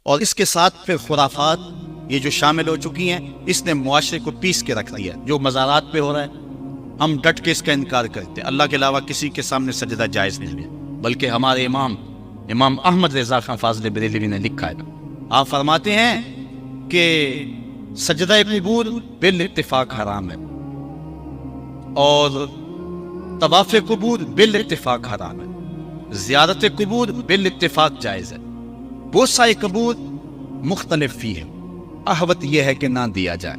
اور اس کے ساتھ پھر خرافات یہ جو شامل ہو چکی ہیں، اس نے معاشرے کو پیس کے رکھ دیا. جو مزارات پہ ہو رہا ہے ہم ڈٹ کے اس کا انکار کرتے ہیں. اللہ کے علاوہ کسی کے سامنے سجدہ جائز نہیں ہے، بلکہ ہمارے امام احمد رضا خان فاضل بریلوی نے لکھا ہے. آپ فرماتے ہیں کہ سجدہ قبور بالاتفاق حرام ہے اور طواف قبور بالاتفاق حرام ہے. زیارت قبور بالاتفاق جائز ہے. بوسہ قبور مختلف فی ہے. احوط یہ ہے کہ نہ دیا جائے،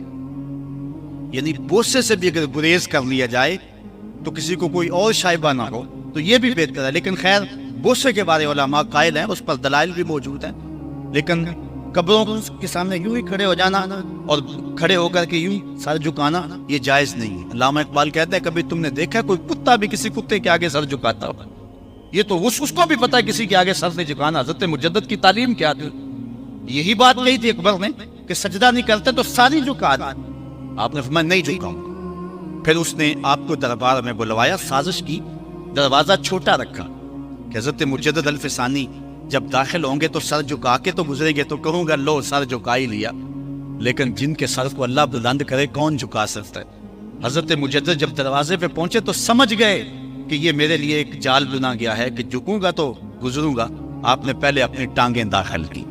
یعنی بوسے سے بھی اگر گریز کر لیا جائے تو کسی کو کوئی اور شائبہ نہ ہو تو یہ بھی بہتر ہے. لیکن خیر بوسے کے بارے علماء قائل ہیں، اس پر دلائل بھی موجود ہیں. لیکن قبروں کے سامنے یوں ہی کھڑے ہو جانا اور کھڑے ہو کر کے یوں سر جھکانا یہ جائز نہیں ہے. علامہ اقبال کہتے ہیں کبھی تم نے دیکھا کوئی کتا بھی کسی کتے کے آگے سر جھکاتا ہو؟ یہ تو اس کو بھی پتا ہے کسی کے آگے سر نہیں جھکانا. حضرت مجدد کی تعلیم کیا تھی؟ یہی بات کہی تھی اکبر نے کہ سجدہ نہیں کرتے تو ساری جھکا دی. آپ نے فرمایا نہیں جھکاؤں. پھر اس نے آپ کو دربار میں بلوایا، سازش کی، دروازہ چھوٹا رکھا کہ حضرت مجدد الفسانی جب داخل ہوں گے تو سر جھکا کے تو گزرے گے تو کہوں گا لو سر جھکا ہی لیا. لیکن جن کے سر کو اللہ بلند کرے کون جھکا سکتا ہے؟ حضرت مجدد جب دروازے پہ پہنچے تو سمجھ گئے کہ یہ میرے لیے ایک جال بنا گیا ہے کہ جھکوں گا تو گزروں گا. آپ نے پہلے اپنی ٹانگیں داخل کی.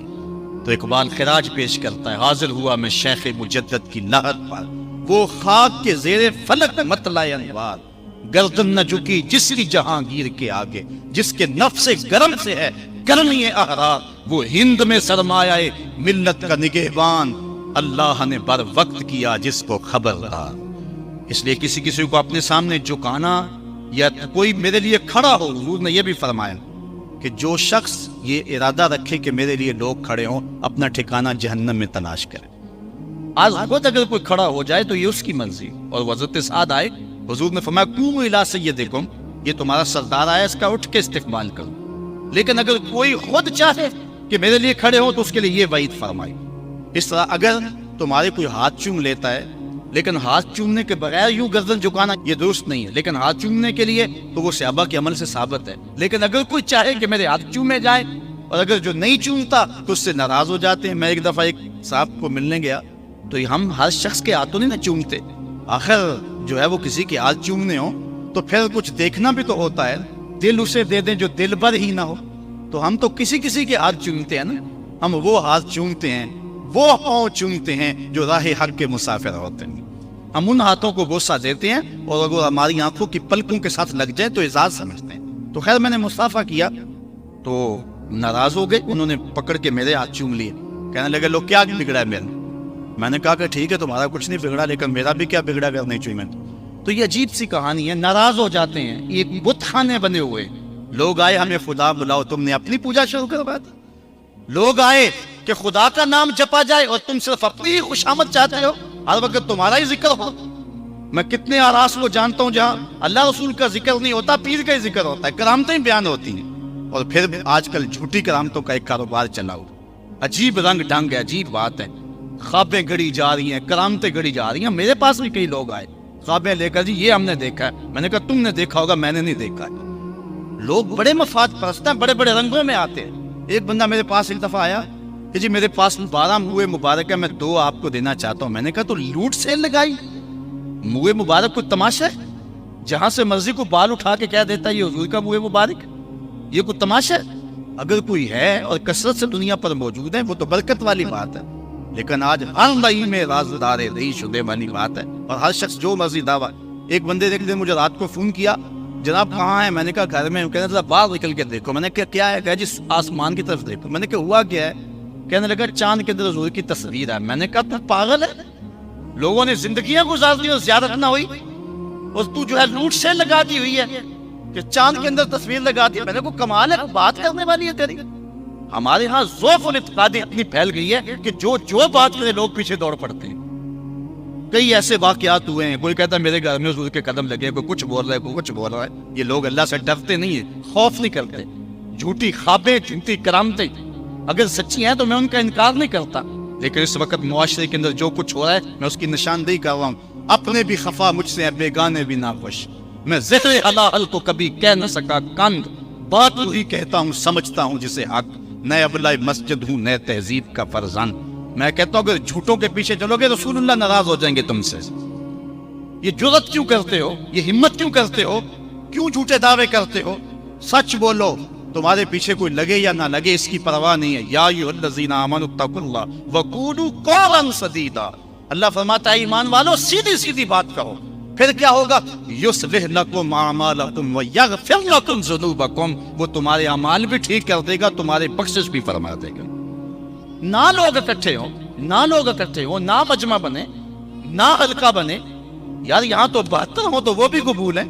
تو اقبال خراج پیش کرتا ہے، حاضر ہوا میں شیخ مجدد کی لحد پر، وہ خاک کے زیر فلک مطلع انوار، گردن نہ جھکی جس کی جہانگیر کے آگے، جس کے نفس گرم سے ہے کرنی احرار، وہ ہند میں سرمایہ ملت کا نگہبان، اللہ نے بر وقت کیا جس کو خبر رہا. اس لیے کسی کو اپنے سامنے جھکانا یا کوئی میرے لیے کھڑا ہو، حضور نے یہ بھی فرمایا کہ جو شخص یہ ارادہ رکھے کہ میرے لیے لوگ کھڑے ہوں اپنا ٹھکانہ جہنم میں تلاش کرے. آج خود اگر کوئی کھڑا ہو جائے تو یہ اس کی مرضی. اور حضرت سعد آئے، حضور نے فرمایا قوموا الی سیدکم، یہ تمہارا سردار آیا، اس کا اٹھ کے استقبال کرو. لیکن اگر کوئی خود چاہے کہ میرے لیے کھڑے ہوں تو اس کے لیے یہ وعید فرمائی. اس طرح اگر تمہارے کوئی ہاتھ چوم لیتا ہے لیکن ہاتھ چومنے کے بغیر یوں گردن جھکانا یہ درست نہیں ہے، لیکن ہاتھ چومنے کے لیے تو وہ صحابہ کے عمل سے ثابت ہے. لیکن اگر کوئی چاہے کہ میرے ہاتھ چومے جائیں اور اگر جو نہیں چومتا تو اس سے ناراض ہو جاتے ہیں. میں ایک دفعہ ایک صاحب کو ملنے گیا تو ہم ہر شخص کے ہاتھوں نہیں نہ چومتے، آخر جو ہے وہ کسی کے ہاتھ چومنے ہوں تو پھر کچھ دیکھنا بھی تو ہوتا ہے. دل اسے دے دیں جو دل بر ہی نہ ہو. تو ہم تو کسی کے ہاتھ چومتے ہیں نا، ہم وہ ہاتھ چومتے ہیں، وہ پاؤں چومتے ہیں جو راہ حق کے مسافر ہوتے ہیں. ہم ان ہاتھوں کو بوسہ دیتے ہیں اور اگر ہماری آنکھوں کی پلکوں کے ساتھ لگ جائے تو اعزاز سمجھتے ہیں. تو خیر میں نے مصافحہ کیا تو ناراض ہو گئے، انہوں نے پکڑ کے میرے ہاتھ چوم لیے، کہنے لگے لوگ کیا بگڑا ہے میرا. میں نے کہا کہ ٹھیک ہے تمہارا کچھ نہیں بگڑا لیکن میرا بھی کیا بگڑا اگر نہیں چوئی میں. تو یہ عجیب سی کہانی ہے، ناراض ہو جاتے ہیں. یہ بت خانے بنے ہوئے لوگ آئے ہمیں خدا بلاؤ، تم نے اپنی پوجا شروع کروا دی. لوگ آئے کہ خدا کا نام جپا جائے اور تم صرف اپنی ہی خوشامد چاہتے ہو، ہر وقت تمہارا ہی ذکر ہو. میں کتنے آراس کو جانتا ہوں جہاں اللہ رسول کا ذکر نہیں ہوتا، پیر کا ہی ذکر ہوتا ہے، کرامتیں بیان ہوتی ہیں. اور پھر آج کل جھوٹی کرامتوں کا ایک کاروبار چلا ہوا، عجیب رنگ ڈھنگ ہے، عجیب بات ہے. خوابیں گڑی جا رہی ہیں، کرامتیں گڑی جا رہی ہیں. میرے پاس بھی کئی لوگ آئے خوابیں لے کر، جی یہ ہم نے دیکھا ہے. میں نے کہا تم نے دیکھا ہوگا، میں نے نہیں دیکھا ہے. لوگ بڑے مفاد پرست ہیں، بڑے بڑے رنگوں میں آتے ہیں. ایک بندہ میرے پاس ایک دفعہ آیا کہ جی میرے پاس 12 موئے مبارک ہے، میں 2 آپ کو دینا چاہتا ہوں. میں نے کہا تو لوٹ سیل لگائی، موئے مبارک کو تماشا ہے؟ جہاں سے مرضی کو بال اٹھا کے کہہ دیتا ہے یہ حضور کا موئے مبارک، یہ کوئی تماشا ہے؟ اگر کوئی ہے اور کثرت سے دنیا پر موجود ہے وہ تو برکت والی بات ہے. لیکن آج ہر نئی میں رازدار رہی شدے والی بات ہے اور ہر شخص جو مرضی دعویٰ. ایک بندے دیکھ لے مجھے رات کو فون کیا، جناب کہاں ہے؟ میں نے کہا گھر میں. کہنے لگا باہر نکل کے دیکھو. میں نے کہا کیا ہے؟ کہا جی آسمان کی طرف دیکھو. میں نے کہا ہوا کیا ہے؟ کہنے لگا چاند کے اندر حضور کی تصویر ہے. میں نے کہا تو پاگل ہے، لوگوں نے زندگیاں گزار دی اور زیادت نہ ہوئی اور تو جو ہے لوٹ سے لگا دی ہوئی ہے کہ چاند کے اندر تصویر لگا دی. میں نے کہا کمال ہے، بات کرنے والی ہے تیری. ہمارے ہاں ذوف الاعتقادی اتنی پھیل گئی ہے کہ جو بات کرے لوگ پیچھے دوڑ پڑتے ہیں. کئی ایسے واقعات ہوئے ہیں، کوئی کہتا ہے میرے گھر میں حضور کے قدم لگے، کوئی کچھ بول رہا ہے، کوئی کچھ بول رہا ہے. یہ لوگ اللہ سے ڈرتے نہیں ہیں، خوف نہیں کرتے. جھوٹی خوابیں، جھوٹی کرامتیں اگر سچی ہیں تو میں ان کا انکار نہیں کرتا، لیکن اس وقت معاشرے کے اندر جو کچھ ہو رہا ہے میں اس کی نشاندہی کر رہا ہوں. اپنے بھی خفا مجھ سے بیگانے بھی ناخوش، میں ذکر حلال کو کبھی کہہ نہ سکا کند، بات وہی کہتا ہوں سمجھتا ہوں جسے حق، نئے ابلۂ مسجد ہوں، نئے تہذیب کا فرزان. میں کہتا ہوں اگر جھوٹوں کے پیچھے چلو گے رسول اللہ ناراض ہو جائیں گے تم سے. یہ جرأت کیوں کرتے ہو؟ یہ ہمت کیوں کرتے ہو؟ کیوں جھوٹے دعوے کرتے ہو؟ سچ بولو. تمہارے پیچھے کوئی لگے یا نہ لگے اس کی پرواہ نہیں ہے. یا ایھا الذین آمنوا اتقوا اللہ وقولوا قولا سدیدا. اللہ فرماتا ہے ایمان والو سیدھی سیدھی بات کرو. پھر کیا ہوگا؟ یصلح لکم اعمالکم ویغفر لکم ذنوبکم. وہ تمہارے اعمال بھی ٹھیک کر دے گا، تمہارے بخشش بھی فرما دے گا. نہ لوگ اکٹھے ہوں، نہ مجمع بنے، نہ حلقہ بنے. یار یہاں تو 72 ہوں تو وہ بھی قبول ہے.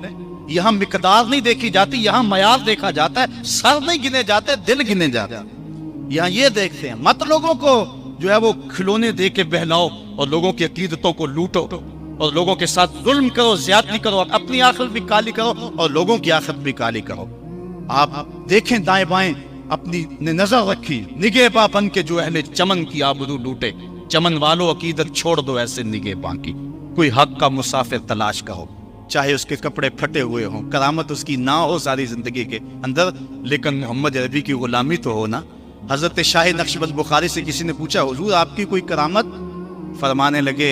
یہاں مقدار نہیں دیکھی جاتی، یہاں معیار دیکھا جاتا ہے. سر نہیں گنے جاتے، دل گنے جاتے ہیں. یہاں یہ دیکھتے ہیں. مت لوگوں کو جو ہے وہ کھلونے دے کے بہلاؤ اور لوگوں کی عقیدتوں کو لوٹو اور لوگوں کے ساتھ ظلم کرو، زیادتی کرو، اپنی آخرت بھی کالی کرو اور لوگوں کی آخرت بھی کالی کرو. آپ دیکھیں دائیں بائیں، اپنی نظر رکھی نگہباں بن کے جو اہل چمن کی آبرو لوٹے. چمن والو عقیدت چھوڑ دو ایسے نگہباں کی. کوئی حق کا مسافر تلاش کرو، چاہے اس کے کپڑے پھٹے ہوئے ہوں، کرامت اس کی نہ ہو ساری زندگی کے اندر، لیکن محمد عربی کی غلامی تو ہو نا. حضرت شاہ نقشبند بخاری سے کسی نے پوچھا حضور آپ کی کوئی کرامت؟ فرمانے لگے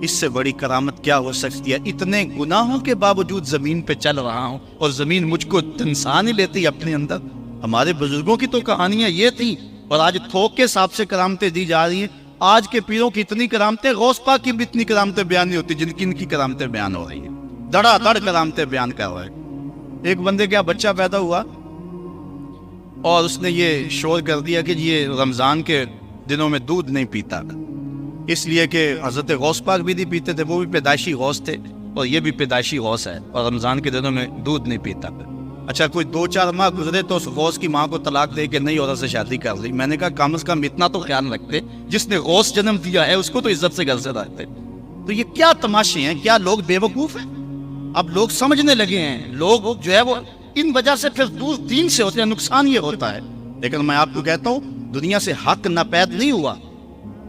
اس سے بڑی کرامت کیا ہو سکتی ہے؟ اتنے گناہوں کے باوجود زمین پہ چل رہا ہوں اور زمین مجھ کو دنسا نہیں لیتی اپنے اندر. ہمارے بزرگوں کی تو کہانیاں یہ تھی اور آج تھوک کے حساب سے کرامتیں دی جا رہی ہیں. آج کے پیروں کی اتنی کرامتیں، غوث پاک کی بھی اتنی کرامتیں بیان نہیں ہوتی جن کی ان کی کرامتیں بیان ہو رہی ہیں. دڑا دڑ کرامتیں بیان کر رہے ہیں. ایک بندے کا بچہ پیدا ہوا اور اس نے یہ شور کر دیا کہ یہ رمضان کے دنوں میں دودھ نہیں پیتا، اس لیے کہ حضرت غوث پاک بھی نہیں پیتے تھے، وہ بھی پیدائشی غوث تھے اور یہ بھی پیدائشی غوث ہے اور رمضان کے دنوں میں دودھ نہیں پیتا. اچھا کوئی 2-4 ماہ گزرے تو اس غوث کی ماں کو طلاق دے کے نئی عورت سے شادی کر لی. میں نے کہا کم از کم اتنا تو خیال رکھتے، جس نے غوث جنم دیا ہے اس کو تو عزت سے گھر سے رکھتے. تو یہ کیا تماشے ہیں؟ کیا لوگ بے وقوف ہیں؟ اب لوگ سمجھنے لگے ہیں. لوگ جو ہے وہ ان وجہ سے پھر دور دین سے ہوتے ہیں. نقصان یہ ہوتا ہے. لیکن میں آپ کو کہتا ہوں دنیا سے حق ناپید نہیں ہوا.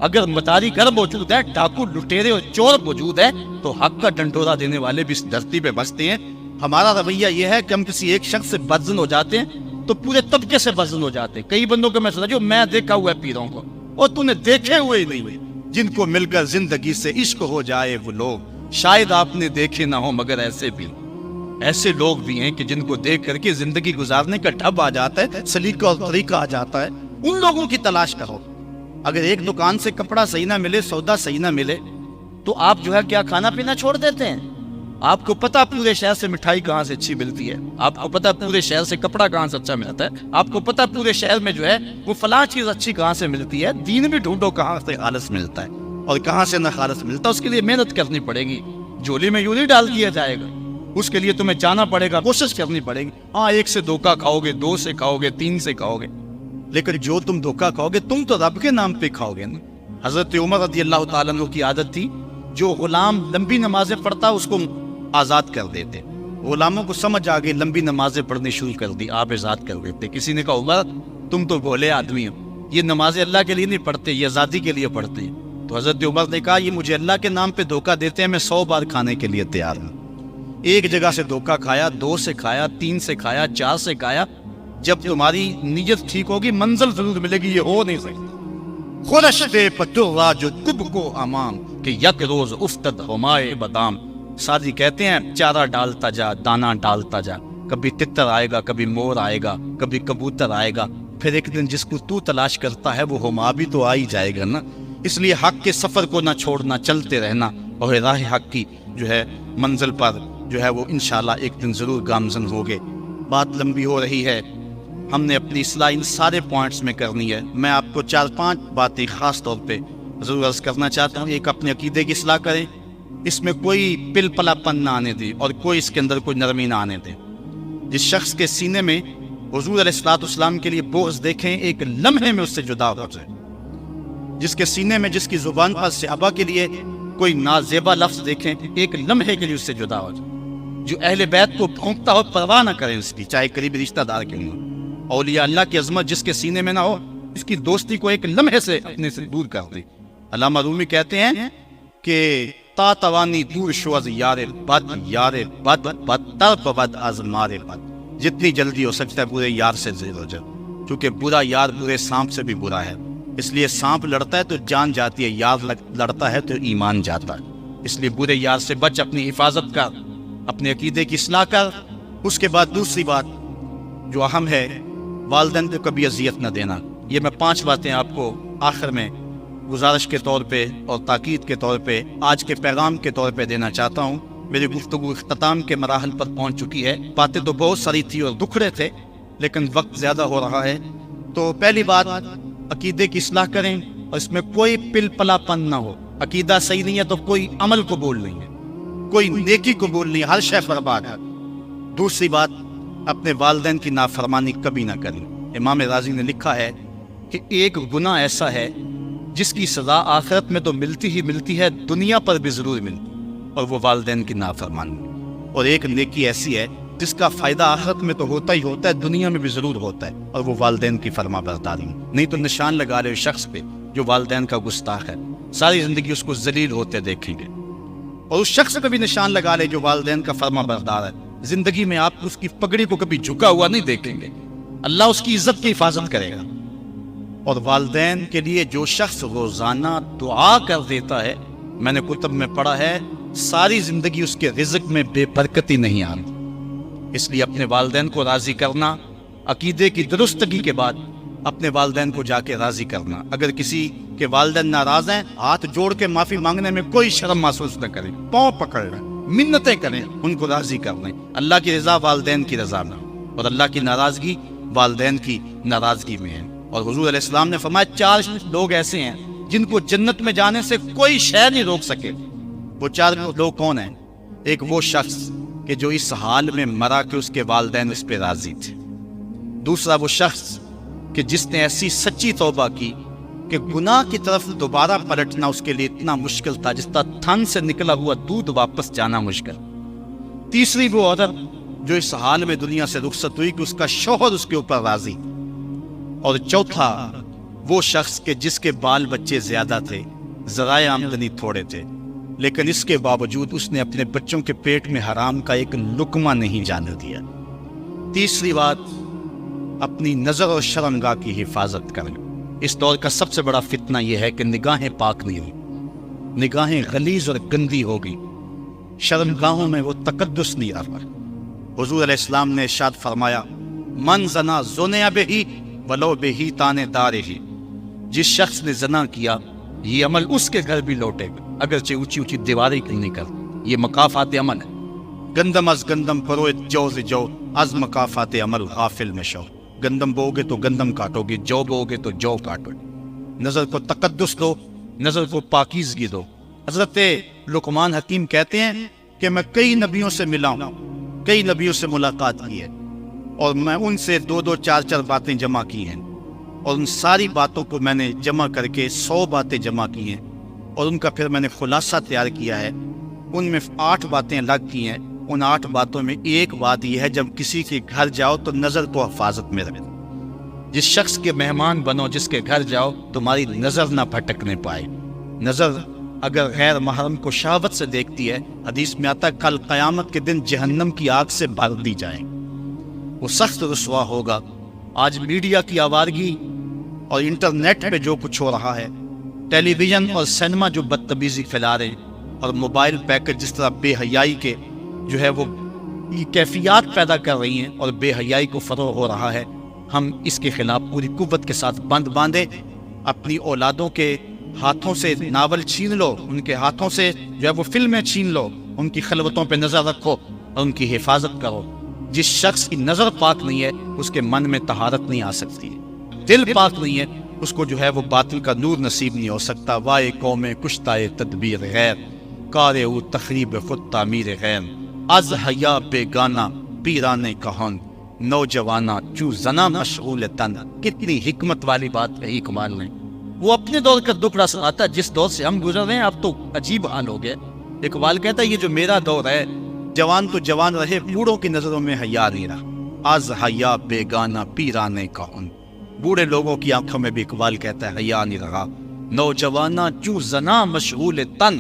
اگر متاری گھر موجود ہے، ڈاکو لٹیرے اور چور موجود ہے تو حق کا ڈنڈورا دینے والے بھی اس دھرتی پہ بستے ہیں. ہمارا رویہ یہ ہے کہ ہم کسی ایک شخص سے بدزن ہو جاتے ہیں تو پورے طبقے سے بدزن ہو جاتے ہیں. کئی بندوں کو میں سمجھو میں دیکھا ہوا ہے پیروں کو، اور تو نے دیکھے ہوئے ہی نہیں ہوئے. جن کو مل کر زندگی سے عشق ہو جائے وہ لوگ شاید آپ نے دیکھے نہ ہو، مگر ایسے لوگ بھی ہیں کہ جن کو دیکھ کر کے زندگی گزارنے کا ڈھب آ جاتا ہے، سلیقہ اور طریقہ آ جاتا ہے. ان لوگوں کی تلاش کرو. اگر ایک دکان سے کپڑا صحیح نہ ملے، سودا صحیح نہ ملے تو آپ جو ہے کیا کھانا پینا چھوڑ دیتے ہیں؟ آپ کو پتا پورے شہر سے مٹھائی کہاں سے اچھی ملتی ہے، آپ کو پتا پورے شہر سے کپڑا کہاں سے اچھا ملتا ہے، آپ کو پتا پورے شہر میں جو ہے وہ فلاں چیز اچھی کہاں سے ملتی ہے. دین بھی ڈھونڈو کہاں سے خالص ملتا ہے اور کہاں سے نہ خالص ملتا ہے. اس کے لیے محنت کرنی پڑے گی. جھولی میں یوں نہیں ڈال دیا جائے گا، اس کے لیے تمہیں جانا پڑے گا، کوشش کرنی پڑے گی. ہاں 1 سے دھوکہ کھاؤ گے، 2 سے کھاؤ گے، 3 سے کھاؤ گے، لیکن جو تم دھوکہ کھاؤ گے تم تو رب کے نام پہ کھاؤ گے نا. حضرت عمر رضی اللہ تعالیٰ عنہ کی عادت تھی جو غلام لمبی نمازیں پڑھتا اس کو آزاد کر دیتے. غلاموں کو سمجھ آ گئی، لمبی نمازیں پڑھنی شروع کر دی، آپ آزاد کر دیتے. کسی نے کہا عمر تم تو بھولے آدمی ہو، یہ نمازیں اللہ کے لیے نہیں پڑھتے، یہ آزادی کے لیے پڑھتے ہیں. تو حضرت عمر نے کہا یہ مجھے اللہ کے نام پہ دھوکہ دیتے ہیں، میں 100 بار کھانے کے لیے تیار ہوں. ایک جگہ سے دھوکہ کھایا، 2 سے کھایا، 3 سے کھایا، 4 سے کھایا. جب تمہاری نیت ٹھیک ہوگی منزل ضرور ملے گی. یہ ہو نہیں سکتی. خورش دے پتر جو تب کو امام کہ یک روز افتد ہمائے بدام. سادی کہتے ہیں چارہ ڈالتا جا، دانا ڈالتا جا، کبھی تتر آئے گا، کبھی مور آئے گا، کبھی کبوتر آئے گا، پھر ایک دن جس کو تو تلاش کرتا ہے وہ ہما بھی تو آ ہی جائے گا نا. اس لیے حق کے سفر کو نہ چھوڑنا، چلتے رہنا اور راہ حق کی جو ہے منزل پر جو ہے وہ انشاءاللہ ایک دن ضرور گامزن ہوگے. بات لمبی ہو رہی ہے، ہم نے اپنی اصلاح ان سارے پوائنٹس میں کرنی ہے. میں آپ کو 4-5 باتیں خاص طور پہ ضرور عرض کرنا چاہتا ہوں. ایک، اپنے عقیدے کی اصلاح کریں، اس میں کوئی پل پلا پن نہ آنے دیں اور کوئی اس کے اندر کوئی نرمی نہ آنے دیں. جس شخص کے سینے میں حضور علیہ الصلوۃ والسلام کے لیے بغض دیکھیں ایک لمحے میں اس سے جدا ہو جائے. جس کے سینے میں، جس کی زبان پر صحابہ کے لیے کوئی نازیبا لفظ دیکھیں ایک لمحے کے لیے اس سے جدا ہو جائے. جو اہل بیت کو بھونکتا ہو پرواہ نہ کریں اس کی، چاہے قریبی رشتہ دار کیوں ہو. اولیاء اللہ کی عظمت جس کے سینے میں نہ ہو اس کی دوستی کو ایک لمحے سے اپنے سے دور کر دی. علامہ رومی کہتے ہیں کہ تا توانی دور شوز یار بد، یار بد بدتر بود از مار بد. جتنی جلدی ہو سکتا ہے پورے یار سے دور ہو جائے. چونکہ برا یار برے سانپ سے بھی برا ہے، اس لیے سانپ لڑتا ہے تو جان جاتی ہے، یار لڑتا ہے تو ایمان جاتا ہے۔ اس لیے برے یار سے بچ، اپنی حفاظت کر، اپنے عقیدے کی اصلاح کر۔ اس کے بعد دوسری بات جو اہم ہے، والدین کو کبھی اذیت نہ دینا۔ یہ میں 5 باتیں آپ کو آخر میں گزارش کے طور پہ اور تاکید کے طور پہ، آج کے پیغام کے طور پہ دینا چاہتا ہوں۔ میری گفتگو اختتام کے مراحل پر پہنچ چکی ہے، باتیں تو بہت ساری تھی اور دکھڑے تھے، لیکن وقت زیادہ ہو رہا ہے۔ تو پہلی بات، عقیدے کی اصلاح کریں اور اس میں کوئی پل پلا پن نہ ہو۔ عقیدہ صحیح نہیں ہے تو کوئی عمل قبول نہیں ہے، کوئی نیکی قبول نہیں ہے، ہر شے برباد ہے۔ دوسری بات، اپنے والدین کی نافرمانی کبھی نہ کریں۔ امام رازی نے لکھا ہے کہ ایک گناہ ایسا ہے جس کی سزا آخرت میں تو ملتی ہی ملتی ہے، دنیا پر بھی ضرور ملتی، اور وہ والدین کی نافرمانی۔ اور ایک نیکی ایسی ہے جس کا فائدہ آخرت میں تو ہوتا ہی ہوتا ہے، دنیا میں بھی ضرور ہوتا ہے، اور وہ والدین کی فرما برداری۔ نہیں تو نشان لگا لے شخص پہ جو والدین کا گستاخ ہے، ساری زندگی اس کو ذلیل ہوتے دیکھیں گے۔ اور اس شخص پہ بھی نشان لگا لے جو والدین کا فرما بردار ہے، زندگی میں آپ اس کی پگڑی کو کبھی جھکا ہوا نہیں دیکھیں گے، اللہ اس کی عزت کی حفاظت کرے گا۔ اور والدین کے لیے جو شخص روزانہ دعا کر دیتا ہے، میں نے کتب میں پڑھا ہے، ساری زندگی اس کے رزق میں بے برکتی نہیں آتی۔ اس لیے اپنے والدین کو راضی کرنا، عقیدے کی درستگی کے بعد اپنے والدین کو جا کے راضی کرنا۔ اگر کسی کے والدین ناراض ہیں، ہاتھ جوڑ کے معافی مانگنے میں کوئی شرم محسوس نہ کریں، پاؤں پکڑ لیں، منتیں کریں، ان کو راضی کر لیں۔ اللہ کی رضا والدین کی رضا میں، اور اللہ کی ناراضگی والدین کی ناراضگی میں ہے۔ اور حضور علیہ السلام نے فرمایا 4 لوگ ایسے ہیں جن کو جنت میں جانے سے کوئی شے نہیں روک سکے۔ وہ 4 لوگ کون ہیں؟ ایک وہ شخص کہ جو اس حال میں مرا کہ اس کے والدین اس پہ راضی تھے۔ دوسرا وہ شخص کہ جس نے ایسی سچی توبہ کی کہ گناہ کی طرف دوبارہ پلٹنا اس کے لیے اتنا مشکل تھا جس طرح تھن سے نکلا ہوا دودھ واپس جانا مشکل۔ تیسری وہ عورت جو اس حال میں دنیا سے رخصت ہوئی کہ اس کا شوہر اس کے اوپر راضی۔ اور چوتھا وہ شخص کہ جس کے بال بچے زیادہ تھے، ذرائع آمدنی تھوڑے تھے، لیکن اس کے باوجود اس نے اپنے بچوں کے پیٹ میں حرام کا ایک لقمہ نہیں جانے دیا۔ تیسری بات، اپنی نظر اور شرمگاہ کی حفاظت کریں۔ اس دور کا سب سے بڑا فتنہ یہ ہے کہ نگاہیں پاک نہیں ہوئی، نگاہیں غلیظ اور گندی ہوگی، شرمگاہوں میں وہ تقدس نہیں رہا۔ حضور علیہ السلام نے ارشاد فرمایا، من زنا زنیا بہی ولو بہی تانے دارے ہی، جس شخص نے زنا کیا یہ عمل اس کے گھر بھی لوٹے گا، اگرچہ اونچی اونچی دیواریں کیوں نہیں کر۔ یہ مکافات عمل ہے۔ گندم از گندم پرویت جو سے جو، از مکافات عمل غافل میں شو۔ گندم بو گے تو گندم کاٹو گے، جو بو گے تو جو کاٹو گے۔ نظر کو تقدس دو، نظر کو پاکیزگی دو۔ حضرت لقمان حکیم کہتے ہیں کہ میں کئی نبیوں سے ملا ہوں، کئی نبیوں سے ملاقات کی ہے، اور میں ان سے 2-2 4-4 باتیں جمع کی ہیں، اور ان ساری باتوں کو میں نے جمع کر کے 100 باتیں جمع کی ہیں، اور ان کا پھر میں نے خلاصہ تیار کیا ہے۔ ان میں 8 باتیں الگ کی ہیں۔ ان 8 باتوں میں ایک بات یہ ہے، جب کسی کے گھر جاؤ تو نظر کو حفاظت میں رکھو۔ جس شخص کے مہمان بنو، جس کے گھر جاؤ، تمہاری نظر نہ بھٹکنے پائے۔ نظر اگر غیر محرم کو شہوت سے دیکھتی ہے، حدیث میں آتا ہے کل قیامت کے دن جہنم کی آگ سے بھر دی جائیں، وہ سخت رسوا ہوگا۔ آج میڈیا کی آوارگی اور انٹرنیٹ پہ جو کچھ ہو رہا ہے، ٹیلی ویژن اور سینما جو بدتمیزی پھیلا رہے ہیں، اور موبائل پیکج جس طرح بے حیائی کے جو ہے وہ کیفیات پیدا کر رہی ہیں اور بے حیائی کو فروغ ہو رہا ہے، ہم اس کے خلاف پوری قوت کے ساتھ بند باندھیں۔ اپنی اولادوں کے ہاتھوں سے ناول چھین لو، ان کے ہاتھوں سے جو ہے وہ فلمیں چھین لو، ان کی خلوتوں پہ نظر رکھو اور ان کی حفاظت کرو۔ جس شخص کی نظر پاک نہیں ہے اس کے من میں طہارت نہیں آ سکتی، دل پاک نہیں ہے اس کو جو ہے وہ باطل کا نور نصیب نہیں ہو سکتا۔ وائے قوم کشتائے تدبیر غیر، کارے او تخریب خود تعمیر غیر، از حیا بیگانہ پیرانے کہن، نوجوانہ چو زنا مشغول تن۔ کتنی حکمت والی بات کہی اقبال نے۔ وہ اپنے دور کا دکھڑا سناتا ہے، جس دور سے ہم گزر رہے ہیں اب تو عجیب حال ہو گیا۔ اقبال کہتا ہے یہ جو میرا دور ہے، جوان تو جوان رہے، بوڑھوں کی نظروں میں حیا نہیں رہا۔ از حیا بیگانہ پیرانے کہن، بوڑھے لوگوں کی آنکھوں میں بھی اقبال کہتا ہے حیا نہیں رہا۔ نوجوانہ چو زنا مشغول تن،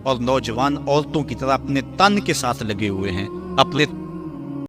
اور نوجوان عورتوں کی طرح اپنے تن کے ساتھ لگے ہوئے ہیں، اپنے